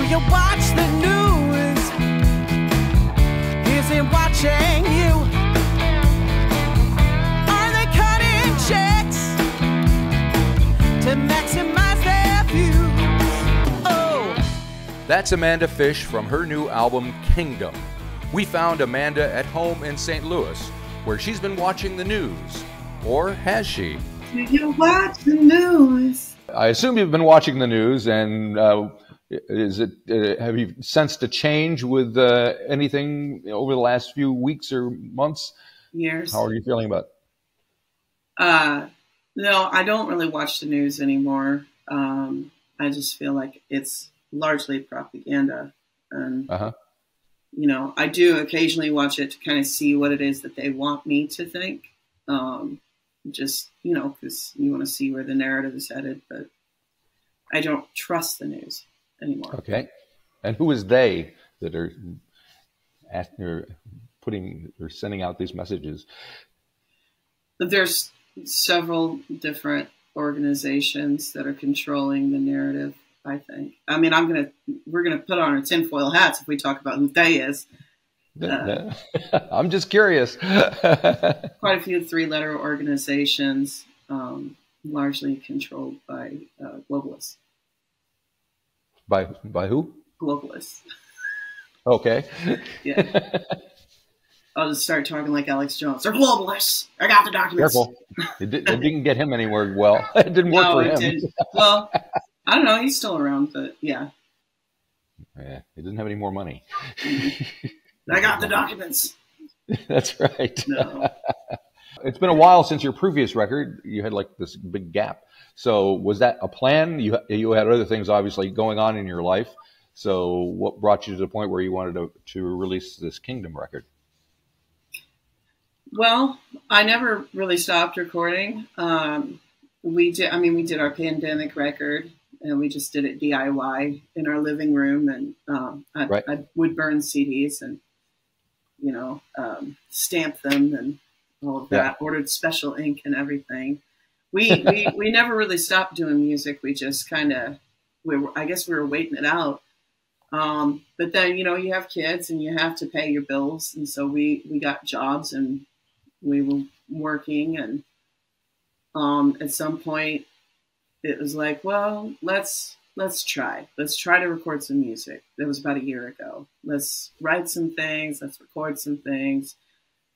you watch the news? Is it watching you? Are they cutting checks to maximize their views? Oh. That's Amanda Fish from her new album, Kingdom. We found Amanda at home in St. Louis, where she's been watching the news. Or has she? Do you watch the news? I assume you've been watching the news, and have you sensed a change with anything over the last few weeks or months? Years. How are you feeling about it? No, I don't really watch the news anymore. I just feel like it's largely propaganda. And, you know, I do occasionally watch it to kind of see what it is that they want me to think. Just, you know, because you want to see where the narrative is headed, but I don't trust the news anymore. Okay. And who is they that are sending out these messages? There's several different organizations that are controlling the narrative, I think. I mean, we're gonna put on our tinfoil hats if we talk about who they is. I'm just curious. Quite a few 3-letter organizations, largely controlled by globalists. By who? Globalists. Okay. Yeah. I'll just start talking like Alex Jones. They're globalists. I got the documents. Careful. It didn't get him anywhere well. It didn't work for him. Didn't. Well, I don't know. He's still around, but yeah. Yeah, he doesn't have any more money. I got the documents. That's right. No. It's been a while since your previous record. You had like this big gap. So was that a plan? You had other things obviously going on in your life. So what brought you to the point where you wanted to release this Kingdom record? Well, I never really stopped recording. We did our pandemic record, and we just did it DIY in our living room, and I would burn CDs and, you know, stamp them and all of that. Yeah. Ordered special ink and everything. We never really stopped doing music. We just I guess we were waiting it out. But then, you know, you have kids and you have to pay your bills, and so we got jobs and we were working, and at some point it was like, well, let's try to record some music. That was about a year ago. Let's write some things, let's record some things,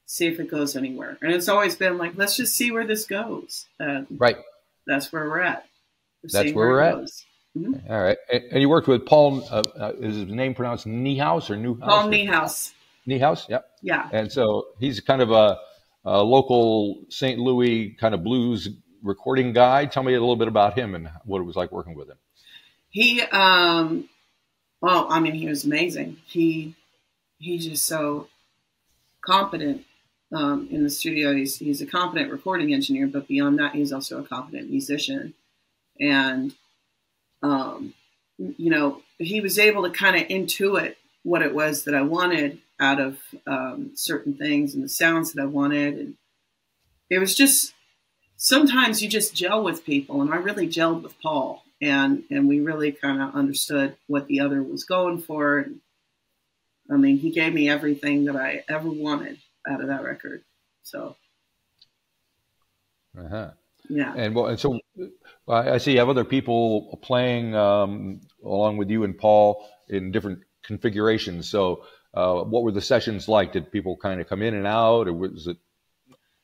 see if it goes anywhere. And it's always been like, let's just see where this goes. Right. That's where we're at. That's where we're at. Mm-hmm. All right. And you worked with Paul, is his name pronounced Niehaus or Newhouse? Paul Niehaus. Niehaus, yep. Yeah. And so he's kind of a local St. Louis kind of blues recording guy. Tell me a little bit about him and what it was like working with him. He, well, I mean, he was amazing. He's just so competent in the studio. He's a competent recording engineer, but beyond that, he's also a competent musician. And, you know, he was able to kind of intuit what it was that I wanted out of certain things and the sounds that I wanted. And it was just, sometimes you just gel with people, and I really gelled with Paul, and we really kind of understood what the other was going for. And, I mean, he gave me everything that I ever wanted out of that record. So, yeah. And so I see you have other people playing along with you and Paul in different configurations. So what were the sessions like? Did people kind of come in and out, or was it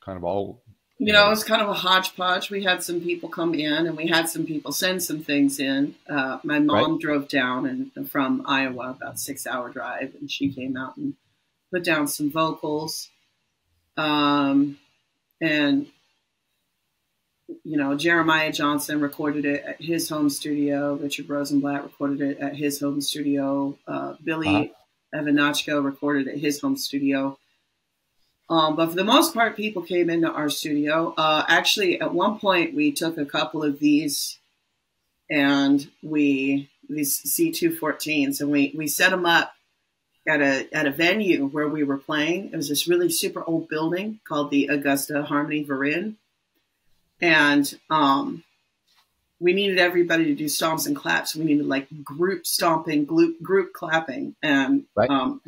kind of all? You know, it was kind of a hodgepodge. We had some people come in, and we had some people send some things in. My mom drove down from Iowa, about 6-hour drive, and she came out and put down some vocals. And, you know, Jeremiah Johnson recorded it at his home studio. Richard Rosenblatt recorded it at his home studio. Billy Evanachko recorded at his home studio. But for the most part, people came into our studio. Actually, at one point, we took a couple of these these C214s, and we set them up at a venue where we were playing. It was this really super old building called the Augusta Harmony Verin. And we needed everybody to do stomps and claps. We needed like group stomping, group clapping. And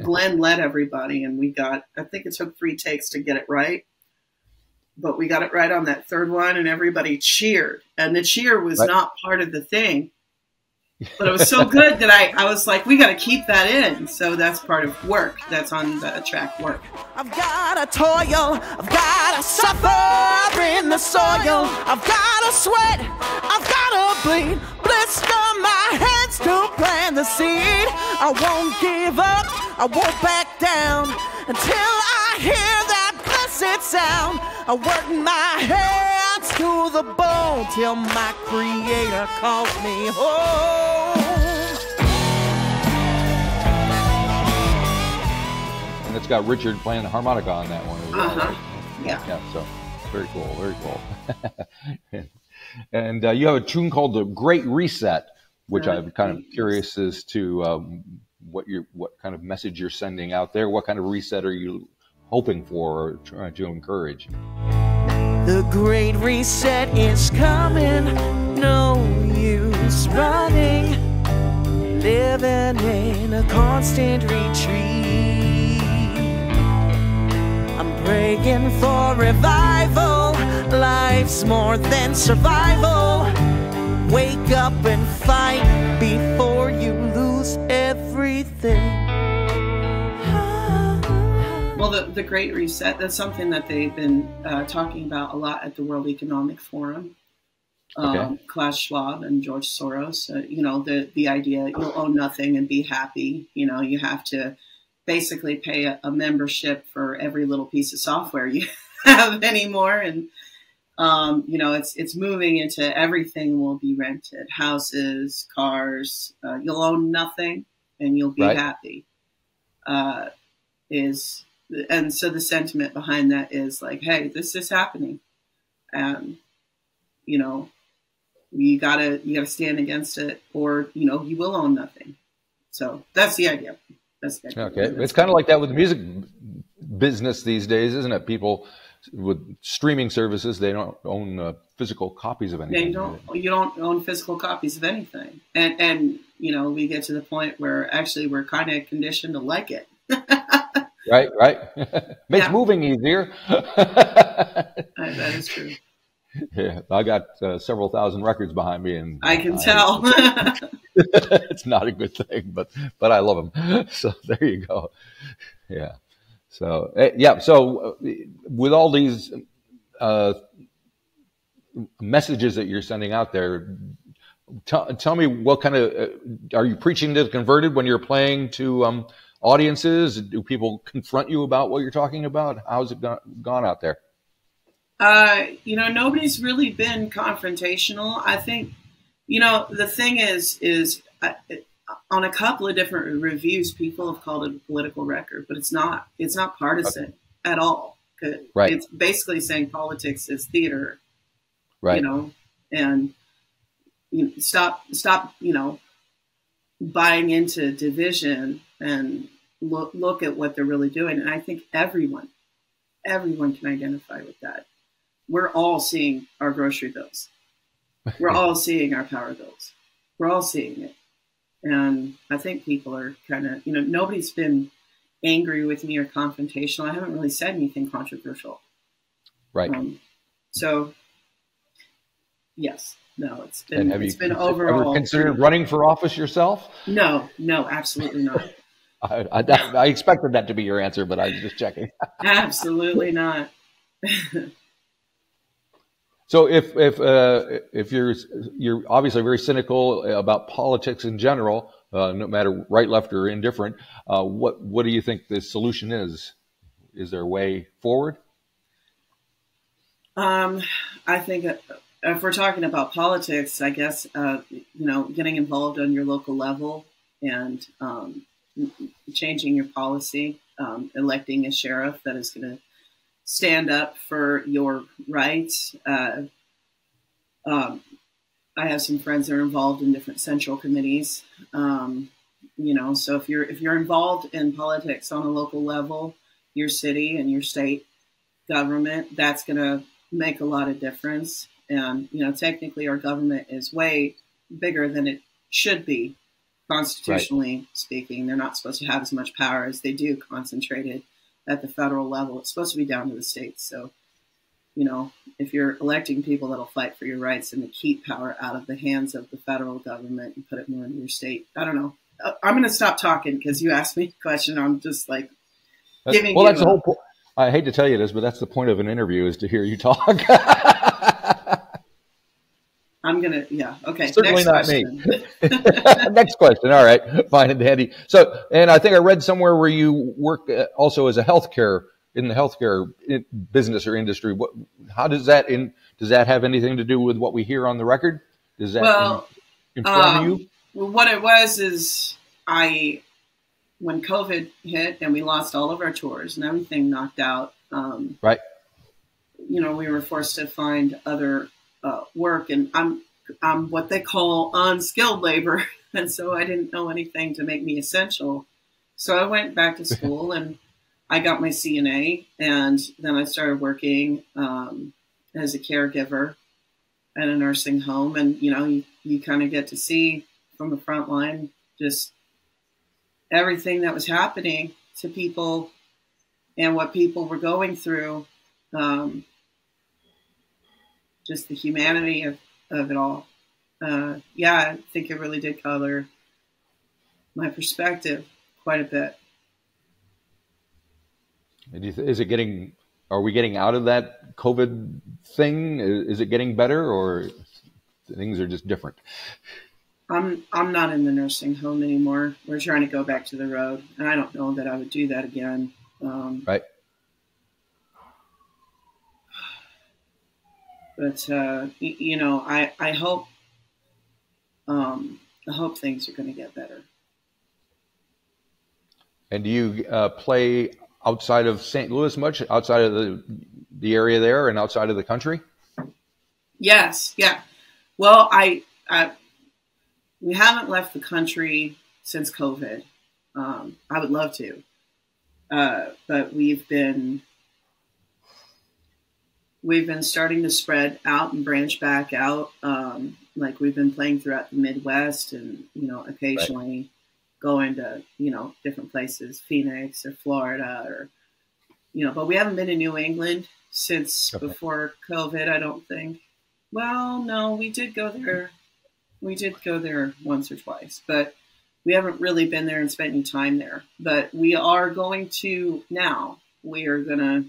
Glenn led everybody, and we got, I think it took 3 takes to get it right. But we got it right on that third one, and everybody cheered. And the cheer was not part of the thing. But it was so good that I was like, we got to keep that in. So that's part of Work. That's on the track Work. I've got to toil, I've got to suffer in the soil, I've got to sweat, I've got to bleed, blister my hands to plant the seed. I won't give up, I won't back down until I hear that blessed sound. I work my hands to the bone till my Creator calls me home. And it's got Richard playing the harmonica on that one as well, right? Yeah. Yeah, so very cool, very cool. And you have a tune called The Great Reset, which I'm kind of curious as to what kind of message you're sending out there. What kind of reset are you hoping for or trying to encourage? The Great Reset is coming, no use running, living in a constant retreat. I'm praying for revival, life's more than survival. Wake up and fight before you lose everything. Well, the Great Reset, that's something that they've been talking about a lot at the World Economic Forum. Klaus Schwab and George Soros, you know, the idea you'll own nothing and be happy. You know, you have to basically pay a membership for every little piece of software you have anymore. And, you know, it's moving into everything will be rented, houses, cars, you'll own nothing and you'll be happy. And so the sentiment behind that is like, hey, this is happening. And, you know, you gotta stand against it, or, you know, you will own nothing. So that's the idea. That's the idea. Okay. It's kind of like that with the music business these days, isn't it? People with streaming services, they don't own physical copies of anything. You don't own physical copies of anything. And, you know, we get to the point where actually we're kind of conditioned to like it. Right. Makes moving easier. That is true. Yeah, I got several thousand records behind me, and I can tell. It's not a good thing, but I love them. So there you go. Yeah. So So with all these messages that you're sending out there, tell me what kind of are you preaching to the converted when you're playing to audiences? Do people confront you about what you're talking about? How's it gone out there? You know, nobody's really been confrontational. I think, you know, the thing is on a couple of different reviews, people have called it a political record, but it's not partisan at all. Right. It's basically saying politics is theater, right. You know, and stop, you know, buying into division and look at what they're really doing. And I think everyone can identify with that. We're all seeing our grocery bills. We're all seeing our power bills. We're all seeing it. And I think people are kind of, you know, nobody's been angry with me or confrontational. I haven't really said anything controversial. Right. So, yes. No, it's been Ever overall. considered running for office yourself? No, absolutely not. I expected that to be your answer, but I was just checking. Absolutely not. So if you're obviously very cynical about politics in general, no matter right, left, or indifferent, what do you think the solution is? Is there a way forward? I think if we're talking about politics, I guess you know, getting involved on your local level and changing your policy, electing a sheriff that is going to stand up for your rights. I have some friends that are involved in different central committees. You know, so if you're involved in politics on a local level, your city and your state government, that's going to make a lot of difference. And, you know, technically our government is way bigger than it should be, constitutionally speaking. They're not supposed to have as much power as they do concentrated at the federal level. It's supposed to be down to the states. So, you know, if you're electing people that'll fight for your rights and to keep power out of the hands of the federal government and put it more in your state, I don't know. I'm going to stop talking because you asked me a question. I'm just like giving well, you that's the whole point. I hate to tell you this, but that's the point of an interview, is to hear you talk. I'm going to, yeah. Okay. Certainly next not question. Me. Next question. All right. Fine and dandy. So, and I think I read somewhere where you work also as a in the healthcare business or industry. How does that have anything to do with what we hear on the record? Does that inform you? Well, what it was is when COVID hit and we lost all of our tours and everything knocked out, right. You know, we were forced to find other work, and I'm what they call unskilled labor. And so I didn't know anything to make me essential. So I went back to school and I got my CNA, and then I started working as a caregiver at a nursing home. And, you know, you kind of get to see from the front line just everything that was happening to people and what people were going through. Just the humanity of it all. Yeah, I think it really did color my perspective quite a bit. Are we getting out of that COVID thing? Is it getting better, or things are just different? I'm not in the nursing home anymore. We're trying to go back to the road, and I don't know that I would do that again. Right. But you know, I hope things are going to get better. And do you play outside of St. Louis much? Outside of the area there, and outside of the country? Yes. Yeah. Well, we haven't left the country since COVID. I would love to, but we've been starting to spread out and branch back out. Like we've been playing throughout the Midwest, and, you know, occasionally going to, you know, different places, Phoenix or Florida, or, you know, but we haven't been to New England since before COVID, I don't think. Well, no, we did go there. We did go there once or twice, but we haven't really been there and spent any time there. But we are going to now. We are gonna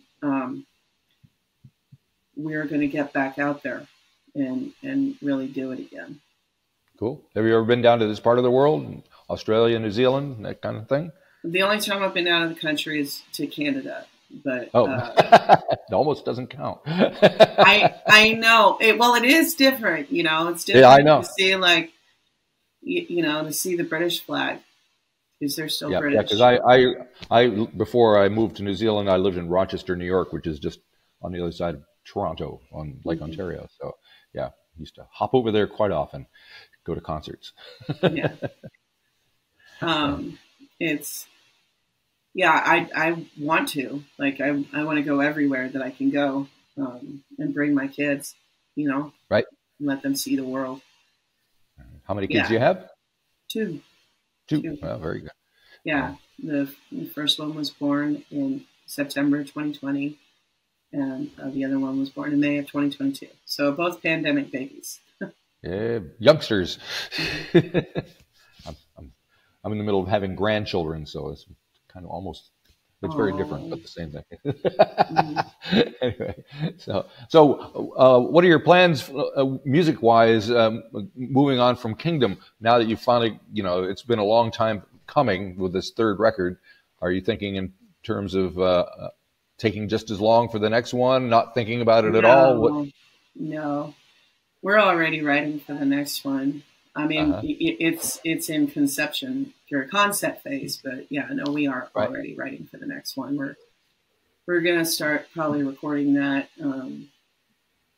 get back out there and really do it again. Cool. Have you ever been down to this part of the world, Australia, New Zealand, that kind of thing? The only time I've been out of the country is to Canada. But it almost doesn't count. I know it is different, you know. It's different. Yeah, I know. To see, like, you know, to see the British flag, because they're still British. Yeah, because I before I moved to New Zealand, I lived in Rochester, New York, which is just on the other side of Toronto on Lake Ontario. So yeah, I used to hop over there quite often, go to concerts. Yeah. It's. Yeah, I want to. Like, I want to go everywhere that I can go, and bring my kids, you know, right, and let them see the world. How many kids do you have? Two. Well, very good. Yeah, the first one was born in September 2020, and the other one was born in May of 2022. So both pandemic babies. Yeah, youngsters. I'm in the middle of having grandchildren, so it's kind of almost, it's very different, but the same thing. Anyway, so what are your plans music-wise, moving on from Kingdom, now that you finally, you know, it's been a long time coming with this third record? Are you thinking in terms of taking just as long for the next one, not thinking about it at all? No, we're already writing for the next one. I mean, it's in conception, pure concept phase, but yeah, no, we are already writing for the next one. We're going to start probably recording that.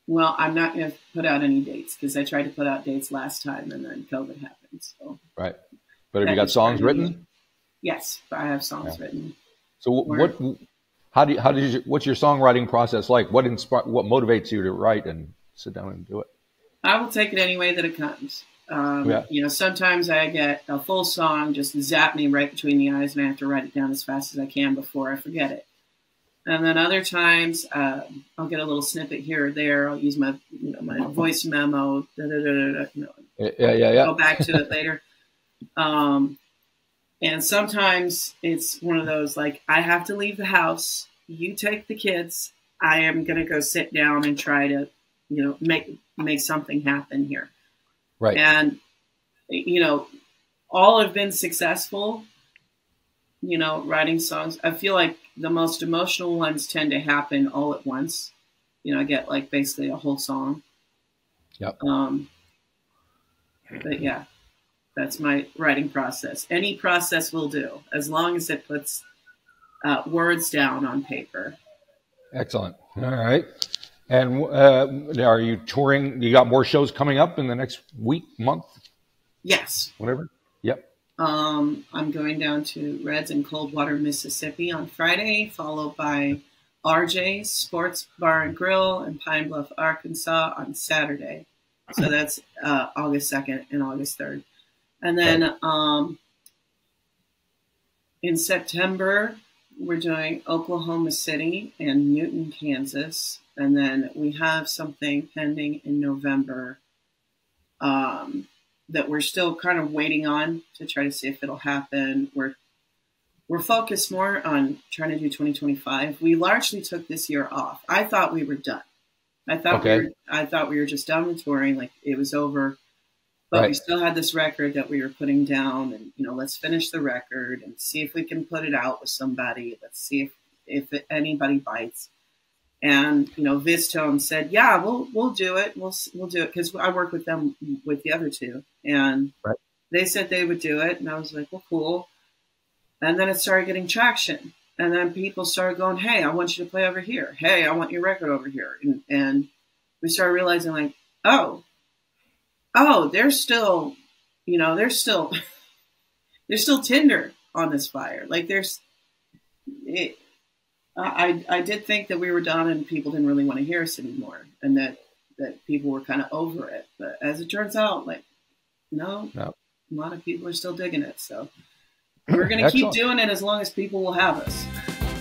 Well, I'm not going to put out any dates because I tried to put out dates last time and then COVID happened. So right, but have you got songs written? Yes, I have songs written. So what's your songwriting process like? What motivates you to write, and sit down and do it? I will take it any way that it comes. Sometimes I get a full song just zap me right between the eyes, and I have to write it down as fast as I can before I forget it. And then other times I'll get a little snippet here or there. I'll use my voice memo. Go back to it later. And sometimes it's one of those, like, I have to leave the house. You take the kids. I am going to go sit down and try to, make something happen here. Right. And, all have been successful, writing songs. I feel like the most emotional ones tend to happen all at once. I get like basically a whole song. Yep. But yeah, that's my writing process. Any process will do, as long as it puts words down on paper. Excellent. All right. And are you touring? You got more shows coming up in the next week, month? Yes. Whatever. Yep. I'm going down to Reds in Coldwater, Mississippi on Friday, followed by RJ's Sports Bar and Grill in Pine Bluff, Arkansas on Saturday. So that's August 2nd and August 3rd. And then in September, we're doing Oklahoma City and Newton, Kansas. And then we have something pending in November that we're still kind of waiting on to try to see if it'll happen. We're focused more on trying to do 2025. We largely took this year off. I thought we were done. I thought we were just done with touring, like it was over. But we still had this record that we were putting down, and let's finish the record and see if we can put it out with somebody. Let's see if anybody bites. And Vistone said, "Yeah, we'll do it. We'll do it," because I work with them with the other two, and they said they would do it, and I was like, "Well, cool." And then it started getting traction, and then people started going, "Hey, I want you to play over here. Hey, I want your record over here," and we started realizing, like, oh, there's still tinder on this fire. Like I did think that we were done and people didn't really want to hear us anymore, and that people were kind of over it. But as it turns out, like, no, a lot of people are still digging it. So we're going to keep doing it as long as people will have us.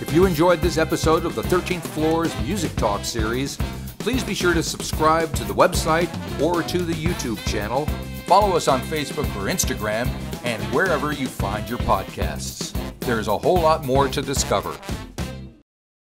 If you enjoyed this episode of the 13th Floor's Music Talk series, please be sure to subscribe to the website or to the YouTube channel. Follow us on Facebook or Instagram and wherever you find your podcasts. There's a whole lot more to discover.